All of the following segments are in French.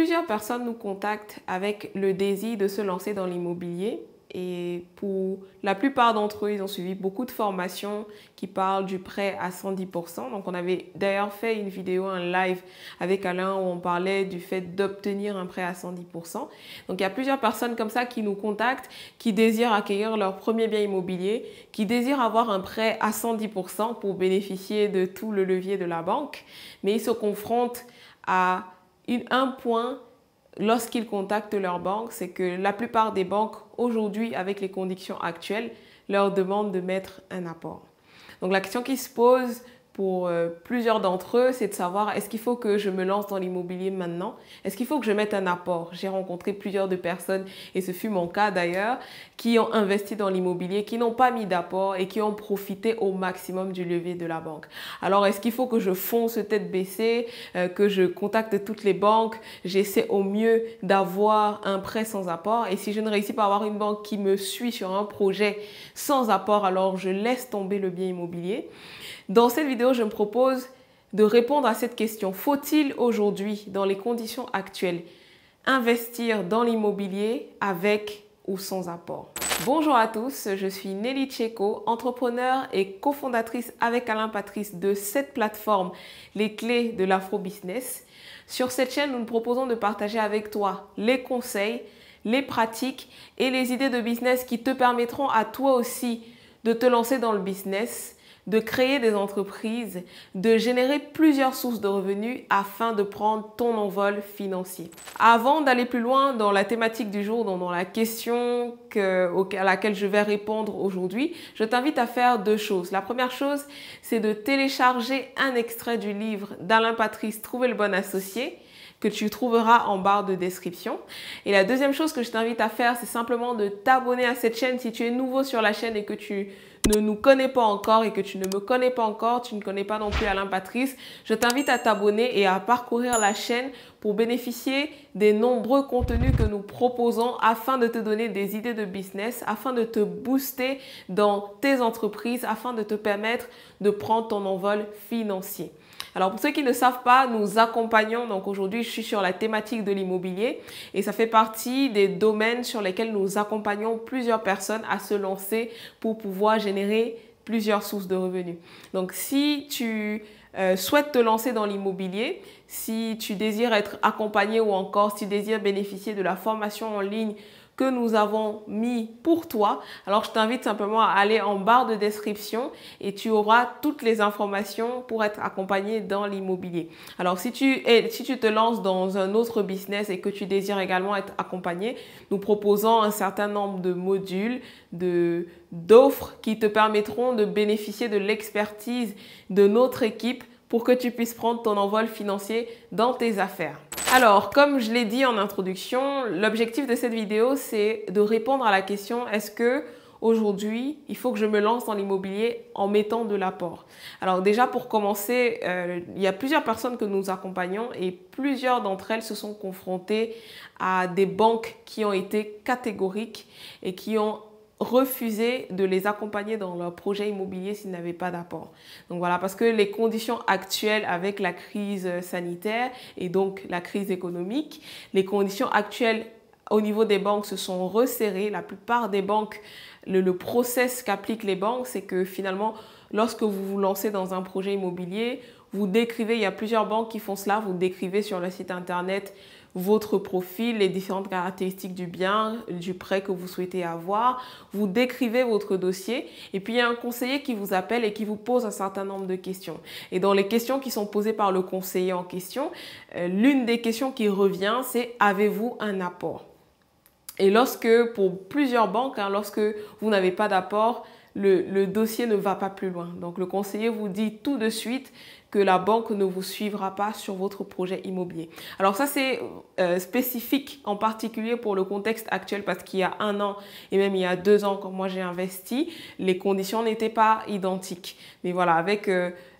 Plusieurs personnes nous contactent avec le désir de se lancer dans l'immobilier et pour la plupart d'entre eux, ils ont suivi beaucoup de formations qui parlent du prêt à 110%. Donc, on avait d'ailleurs fait une vidéo, un live avec Alain où on parlait du fait d'obtenir un prêt à 110%. Donc, il y a plusieurs personnes comme ça qui nous contactent, qui désirent acquérir leur premier bien immobilier, qui désirent avoir un prêt à 110% pour bénéficier de tout le levier de la banque, mais ils se confrontent à un point lorsqu'ils contactent leur banque, c'est que la plupart des banques aujourd'hui, avec les conditions actuelles, leur demandent de mettre un apport. Donc la question qui se pose pour plusieurs d'entre eux, c'est de savoir est-ce qu'il faut que je me lance dans l'immobilier maintenant? Est-ce qu'il faut que je mette un apport? J'ai rencontré plusieurs de personnes, et ce fut mon cas d'ailleurs, qui ont investi dans l'immobilier, qui n'ont pas mis d'apport et qui ont profité au maximum du levier de la banque. Alors, est-ce qu'il faut que je fonce tête baissée, que je contacte toutes les banques, j'essaie au mieux d'avoir un prêt sans apport? Et si je ne réussis pas à avoir une banque qui me suit sur un projet sans apport, alors je laisse tomber le bien immobilier. Dans cette vidéo, je me propose de répondre à cette question. Faut-il aujourd'hui, dans les conditions actuelles, investir dans l'immobilier avec ou sans apport? Bonjour à tous, je suis Nelly Tcheko, entrepreneur et cofondatrice avec Alain Patrice de cette plateforme, les clés de l'afro-business. Sur cette chaîne, nous nous proposons de partager avec toi les conseils, les pratiques et les idées de business qui te permettront à toi aussi de te lancer dans le business, de créer des entreprises, de générer plusieurs sources de revenus afin de prendre ton envol financier. Avant d'aller plus loin dans la thématique du jour, dans la question à laquelle je vais répondre aujourd'hui, je t'invite à faire deux choses. La première chose, c'est de télécharger un extrait du livre d'Alain Patrice, Trouver le bon associé, que tu trouveras en barre de description. Et la deuxième chose que je t'invite à faire, c'est simplement de t'abonner à cette chaîne si tu es nouveau sur la chaîne et que tu ne nous connais pas encore et que tu ne me connais pas encore, tu ne connais pas non plus Alain Patrice, je t'invite à t'abonner et à parcourir la chaîne pour bénéficier des nombreux contenus que nous proposons afin de te donner des idées de business, afin de te booster dans tes entreprises, afin de te permettre de prendre ton envol financier. Alors pour ceux qui ne savent pas, nous accompagnons, donc aujourd'hui je suis sur la thématique de l'immobilier et ça fait partie des domaines sur lesquels nous accompagnons plusieurs personnes à se lancer pour pouvoir générer plusieurs sources de revenus. Donc si tu souhaites te lancer dans l'immobilier, si tu désires être accompagné ou encore si tu désires bénéficier de la formation en ligne que nous avons mis pour toi, alors je t'invite simplement à aller en barre de description et tu auras toutes les informations pour être accompagné dans l'immobilier. Alors si tu te lances dans un autre business et que tu désires également être accompagné, nous proposons un certain nombre de modules, d'offres qui te permettront de bénéficier de l'expertise de notre équipe pour que tu puisses prendre ton envol financier dans tes affaires. Alors, comme je l'ai dit en introduction, l'objectif de cette vidéo, c'est de répondre à la question est-ce que aujourd'hui, il faut que je me lance dans l'immobilier en mettant de l'apport? Alors déjà, pour commencer, il y a plusieurs personnes que nous accompagnons et plusieurs d'entre elles se sont confrontées à des banques qui ont été catégoriques et qui ont refusé de les accompagner dans leur projet immobilier s'ils n'avaient pas d'apport. Donc voilà, parce que les conditions actuelles avec la crise sanitaire et donc la crise économique, les conditions actuelles au niveau des banques se sont resserrées. La plupart des banques, le process qu'appliquent les banques, c'est que finalement, lorsque vous vous lancez dans un projet immobilier, vous décrivez, il y a plusieurs banques qui font cela, vous décrivez sur le site internet votre profil, les différentes caractéristiques du bien, du prêt que vous souhaitez avoir. Vous décrivez votre dossier et puis il y a un conseiller qui vous appelle et qui vous pose un certain nombre de questions. Et dans les questions qui sont posées par le conseiller en question, l'une des questions qui revient, c'est « Avez-vous un apport ?» Et lorsque, pour plusieurs banques, lorsque vous n'avez pas d'apport, le dossier ne va pas plus loin. Donc, le conseiller vous dit tout de suite que la banque ne vous suivra pas sur votre projet immobilier. Alors ça, c'est spécifique en particulier pour le contexte actuel parce qu'il y a 1 an et même il y a 2 ans, quand moi j'ai investi, les conditions n'étaient pas identiques. Mais voilà, avec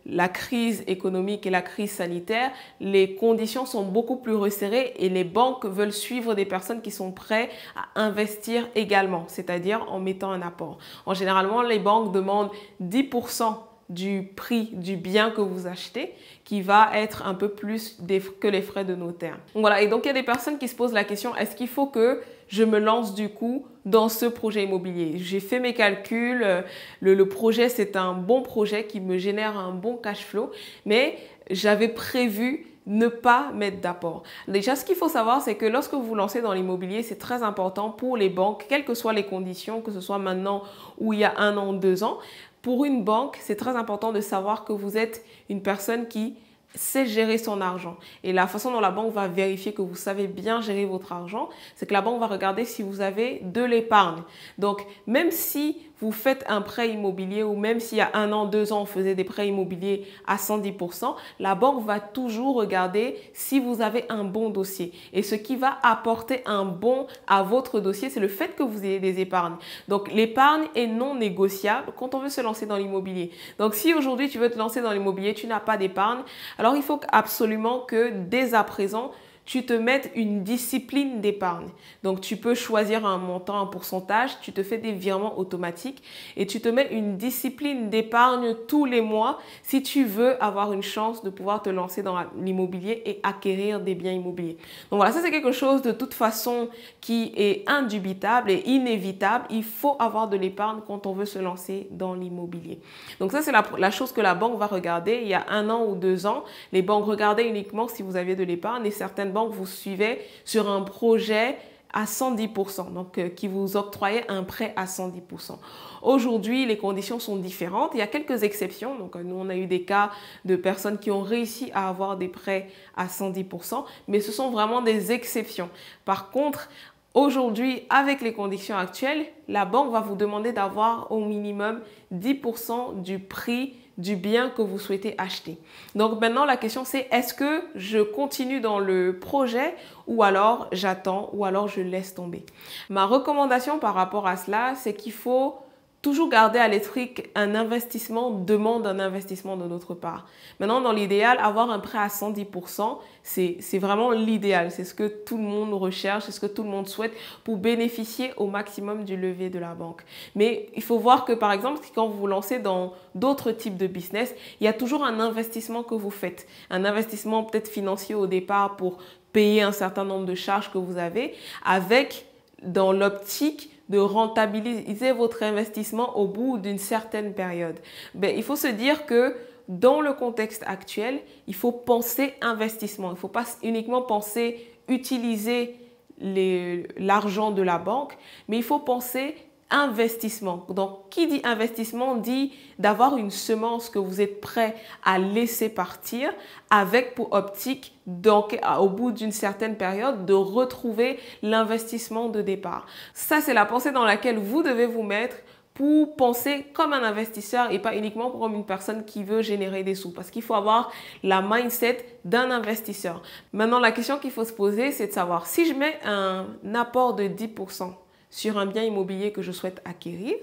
la crise économique et la crise sanitaire, les conditions sont beaucoup plus resserrées et les banques veulent suivre des personnes qui sont prêtes à investir également, c'est-à-dire en mettant un apport. Généralement, les banques demandent 10% du prix du bien que vous achetez qui va être un peu plus que les frais de notaire. Donc voilà, et donc il y a des personnes qui se posent la question, est-ce qu'il faut que je me lance du coup dans ce projet immobilier? J'ai fait mes calculs, le projet c'est un bon projet qui me génère un bon cash flow, mais j'avais prévu ne pas mettre d'apport. Déjà, ce qu'il faut savoir, c'est que lorsque vous vous lancez dans l'immobilier, c'est très important pour les banques, quelles que soient les conditions, que ce soit maintenant ou il y a 1 an, 2 ans. Pour une banque, c'est très important de savoir que vous êtes une personne qui sait gérer son argent. Et la façon dont la banque va vérifier que vous savez bien gérer votre argent, c'est que la banque va regarder si vous avez de l'épargne. Donc, même si vous faites un prêt immobilier ou même s'il y a 1 an, 2 ans, on faisait des prêts immobiliers à 110%, la banque va toujours regarder si vous avez un bon dossier. Et ce qui va apporter un bon à votre dossier, c'est le fait que vous ayez des épargnes. Donc, l'épargne est non négociable quand on veut se lancer dans l'immobilier. Donc, si aujourd'hui tu veux te lancer dans l'immobilier, tu n'as pas d'épargne, alors il faut absolument que dès à présent, tu te mettes une discipline d'épargne. Donc, tu peux choisir un montant, un pourcentage, tu te fais des virements automatiques et tu te mets une discipline d'épargne tous les mois si tu veux avoir une chance de pouvoir te lancer dans l'immobilier et acquérir des biens immobiliers. Donc voilà, ça c'est quelque chose de toute façon qui est indubitable et inévitable. Il faut avoir de l'épargne quand on veut se lancer dans l'immobilier. Donc ça, c'est la chose que la banque va regarder. Il y a 1 an ou 2 ans, les banques regardaient uniquement si vous aviez de l'épargne et certaines banques vous suivaient sur un projet à 110%, donc qui vous octroyait un prêt à 110%. Aujourd'hui, les conditions sont différentes. Il y a quelques exceptions. Donc, nous, on a eu des cas de personnes qui ont réussi à avoir des prêts à 110%, mais ce sont vraiment des exceptions. Par contre, aujourd'hui, avec les conditions actuelles, la banque va vous demander d'avoir au minimum 10% du prix du bien que vous souhaitez acheter. Donc maintenant, la question c'est, est-ce que je continue dans le projet ou alors j'attends ou alors je laisse tomber? Ma recommandation par rapport à cela, c'est qu'il faut toujours garder à l'esprit qu'un investissement demande un investissement de notre part. Maintenant, dans l'idéal, avoir un prêt à 110%, c'est vraiment l'idéal. C'est ce que tout le monde recherche, c'est ce que tout le monde souhaite pour bénéficier au maximum du levier de la banque. Mais il faut voir que, par exemple, quand vous vous lancez dans d'autres types de business, il y a toujours un investissement que vous faites. Un investissement peut-être financier au départ pour payer un certain nombre de charges que vous avez, avec, dans l'optique, de rentabiliser votre investissement au bout d'une certaine période. Il faut se dire que dans le contexte actuel, il faut penser investissement. Il ne faut pas uniquement penser utiliser l'argent de la banque, mais il faut penser investissement. Donc, qui dit investissement dit d'avoir une semence que vous êtes prêt à laisser partir avec pour optique, donc au bout d'une certaine période, de retrouver l'investissement de départ. Ça, c'est la pensée dans laquelle vous devez vous mettre pour penser comme un investisseur et pas uniquement comme une personne qui veut générer des sous. Parce qu'il faut avoir la mindset d'un investisseur. Maintenant, la question qu'il faut se poser, c'est de savoir si je mets un apport de 10% sur un bien immobilier que je souhaite acquérir,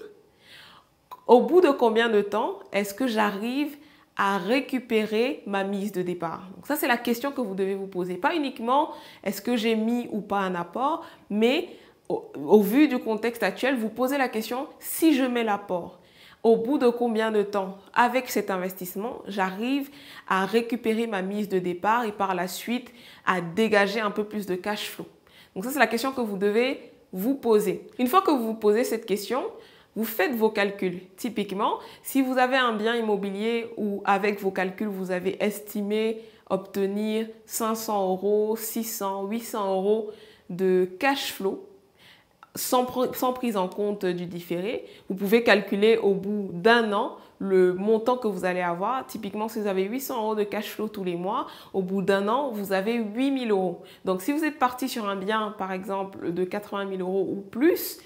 au bout de combien de temps est-ce que j'arrive à récupérer ma mise de départ? Donc ça, c'est la question que vous devez vous poser. Pas uniquement est-ce que j'ai mis ou pas un apport, mais au vu du contexte actuel, vous posez la question, si je mets l'apport, au bout de combien de temps, avec cet investissement, j'arrive à récupérer ma mise de départ et par la suite à dégager un peu plus de cash flow? Donc ça, c'est la question que vous devez vous posez. Une fois que vous vous posez cette question, vous faites vos calculs. Typiquement, si vous avez un bien immobilier où avec vos calculs, vous avez estimé obtenir 500 €, 600, 800 € de cash flow, sans prise en compte du différé, vous pouvez calculer au bout d'1 an le montant que vous allez avoir. Typiquement, si vous avez 800 € de cash flow tous les mois, au bout d'1 an, vous avez 8 000 €. Donc, si vous êtes parti sur un bien, par exemple, de 80 000 € ou plus,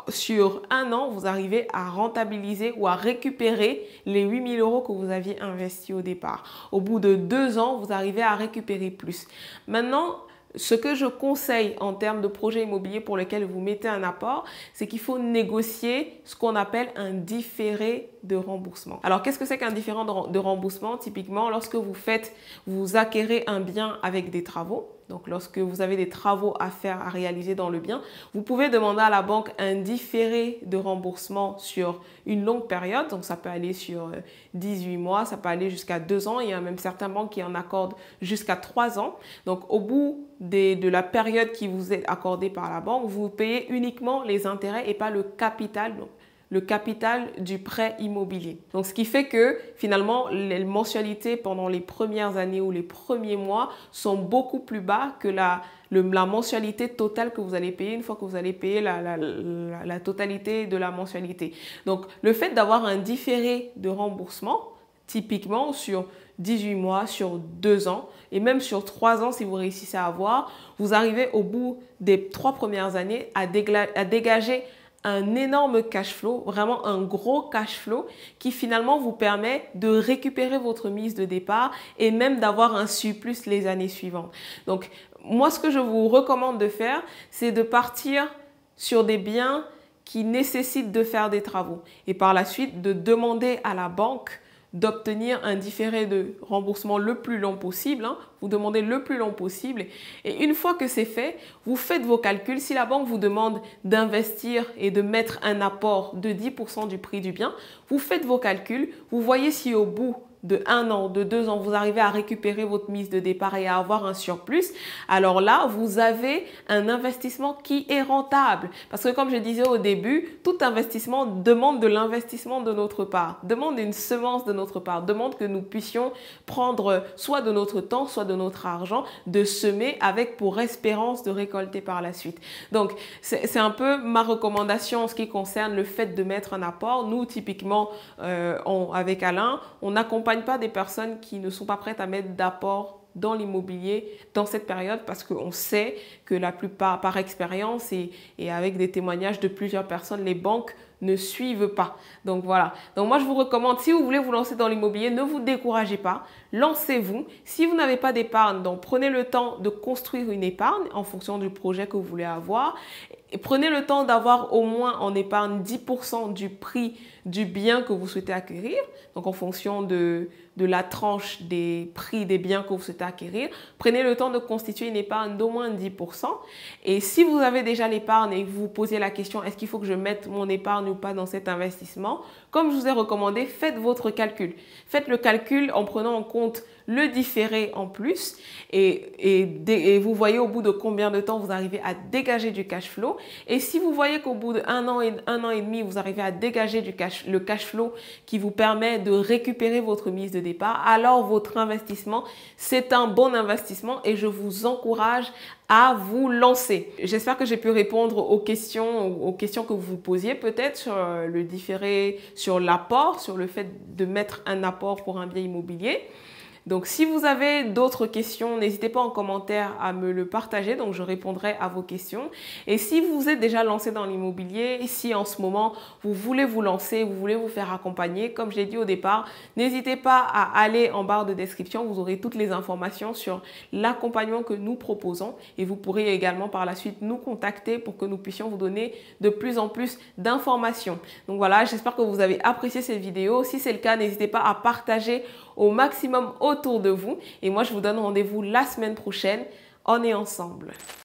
sur 1 an, vous arrivez à rentabiliser ou à récupérer les 8 000 € que vous aviez investis au départ. Au bout de 2 ans, vous arrivez à récupérer plus. Maintenant, ce que je conseille en termes de projet immobilier pour lequel vous mettez un apport, c'est qu'il faut négocier ce qu'on appelle un différé de remboursement. Alors, qu'est-ce que c'est qu'un différé de remboursement? Typiquement, lorsque vous acquérez un bien avec des travaux, Donc, lorsque vous avez des travaux à faire, à réaliser dans le bien, vous pouvez demander à la banque un différé de remboursement sur une longue période. Donc, ça peut aller sur 18 mois, ça peut aller jusqu'à 2 ans. Il y a même certaines banques qui en accordent jusqu'à 3 ans. Donc, au bout de la période qui vous est accordée par la banque, vous payez uniquement les intérêts et pas le capital. Donc, le capital du prêt immobilier. Donc, ce qui fait que finalement, les mensualités pendant les premières années ou les premiers mois sont beaucoup plus bas que la mensualité totale que vous allez payer une fois que vous allez payer la totalité de la mensualité. Donc, le fait d'avoir un différé de remboursement, typiquement sur 18 mois, sur 2 ans et même sur 3 ans si vous réussissez à avoir, vous arrivez au bout des 3 premières années à dégager un énorme cash flow, vraiment un gros cash flow qui finalement vous permet de récupérer votre mise de départ et même d'avoir un surplus les années suivantes. Donc, moi, ce que je vous recommande de faire, c'est de partir sur des biens qui nécessitent de faire des travaux et par la suite de demander à la banque d'obtenir un différé de remboursement le plus long possible. Vous demandez le plus long possible. Et une fois que c'est fait, vous faites vos calculs. Si la banque vous demande d'investir et de mettre un apport de 10% du prix du bien, vous faites vos calculs. Vous voyez si au bout de 1 an, de 2 ans, vous arrivez à récupérer votre mise de départ et à avoir un surplus, alors là, vous avez un investissement qui est rentable. Parce que comme je disais au début, tout investissement demande de l'investissement de notre part, demande une semence de notre part, demande que nous puissions prendre soit de notre temps, soit de notre argent, de semer avec pour espérance de récolter par la suite. Donc, c'est un peu ma recommandation en ce qui concerne le fait de mettre un apport. Nous, typiquement, avec Alain, on accompagne pas des personnes qui ne sont pas prêtes à mettre d'apport dans l'immobilier dans cette période parce qu'on sait que la plupart, par expérience et avec des témoignages de plusieurs personnes, les banques ne suivent pas. Donc voilà. Donc moi, je vous recommande, si vous voulez vous lancer dans l'immobilier, ne vous découragez pas. Lancez-vous. Si vous n'avez pas d'épargne, donc prenez le temps de construire une épargne en fonction du projet que vous voulez avoir. Et prenez le temps d'avoir au moins en épargne 10% du prix du bien que vous souhaitez acquérir. Donc en fonction de la tranche des prix des biens que vous souhaitez acquérir. Prenez le temps de constituer une épargne d'au moins 10%. Et si vous avez déjà l'épargne et que vous vous posez la question, est-ce qu'il faut que je mette mon épargne ou pas dans cet investissement? Comme je vous ai recommandé, faites votre calcul. Faites le calcul en prenant en compte le différé en plus et vous voyez au bout de combien de temps vous arrivez à dégager du cash flow. Et si vous voyez qu'au bout d'1 an et 1 an et demi, vous arrivez à dégager le cash flow qui vous permet de récupérer votre mise de départ, alors votre investissement, c'est un bon investissement et je vous encourage à vous lancer. J'espère que j'ai pu répondre aux questions que vous vous posiez peut-être sur le différé, sur l'apport, sur le fait de mettre un apport pour un bien immobilier. Donc, si vous avez d'autres questions, n'hésitez pas en commentaire à me le partager. Donc, je répondrai à vos questions. Et si vous êtes déjà lancé dans l'immobilier, si en ce moment, vous voulez vous lancer, vous voulez vous faire accompagner, comme je l'ai dit au départ, n'hésitez pas à aller en barre de description. Vous aurez toutes les informations sur l'accompagnement que nous proposons. Et vous pourrez également par la suite nous contacter pour que nous puissions vous donner de plus en plus d'informations. Donc voilà, j'espère que vous avez apprécié cette vidéo. Si c'est le cas, n'hésitez pas à partager au maximum autour de vous. Et moi, je vous donne rendez-vous la semaine prochaine. On est ensemble.